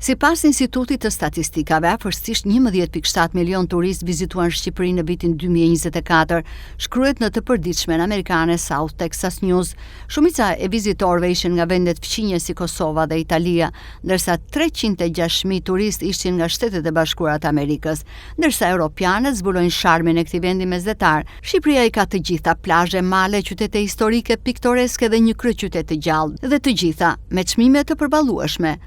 Sipas Institutit të Statistikave, afërsisht 11.7 milion turistë vizituan Shqipërinë në vitin 2024, shkruhet në të përditshmen amerikane South Texas News. Shumica e vizitorëve ishin nga vendet fqinje si Kosova dhe Italia, ndërsa 306.000 turistë ishin nga Shtetet e Bashkuara të Amerikës, ndërsa europianët zbulojnë sharmin e këtij vendi mesdhetar. Shqipëria i ka të gjitha plazhe, male, qytete historike, piktoreske dhe një kryeqytet të gjallë, dhe të gjitha me çmime të përballueshme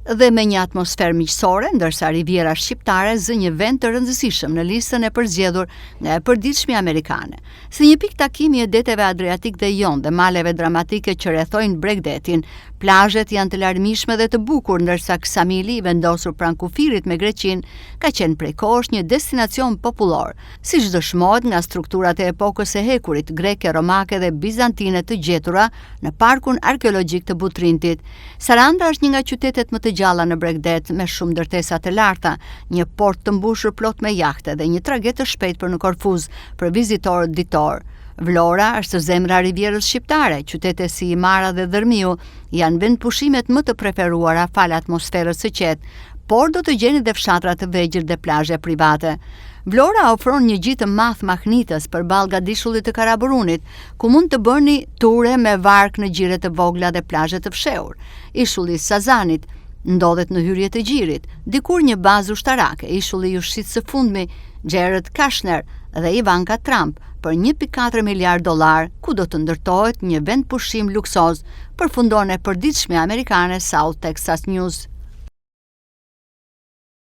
dhe me një atmosferë miqësore, ndërsa Riviera Shqiptare zë një vend të rëndësishëm në listën e përzgjedhur nga e përditshmi amerikane. Si një pikë takimi e deteve Adriatik dhe Jon dhe maleve dramatike që rrethojnë Bregdetin, plazhet janë të larmishme dhe të bukur, ndërsa Ksamili, i vendosur pranë kufirit me Greqinë, ka qenë prej kohësh një destinacion popullor, siç dëshmohet nga strukturat e epokës së hekurit greke, romake dhe bizantine të gjetura në parkun arkeologjik të Butrintit. Saranda është një nga qytetet më të gjalla në Bregdet, me shumë ndërtesa të larta, një port të mbushur plot me jahte dhe një tragjet të shpejtë për në Korfuz për vizitorët ditor. Vlora është zemra Rivierës Shqiptare, qytete si Imara dhe Dërmiu janë vend pushimet më të preferuara fal atmosferës së qetë, por do të gjeni dhe fshatra të vegjël dhe plazhe private. Vlora ofron një gjitë madh mahnitës përballë gadishullit të Karaburunit, ku mund të bëni ture me vark në gjire të vogla dhe plazhe të fshehur. Ishulli i Sazanit ndodhet në hyrje të gjirit, dikur një bazë ushtarake, ishulli i ushqisë së fundmi, Jared Kushner dhe Ivanka Trump, për 1.4 miliard dollar, ku do të ndërtohet një vend pushim luksoz, përfundon e përditshme amerikane South Texas News.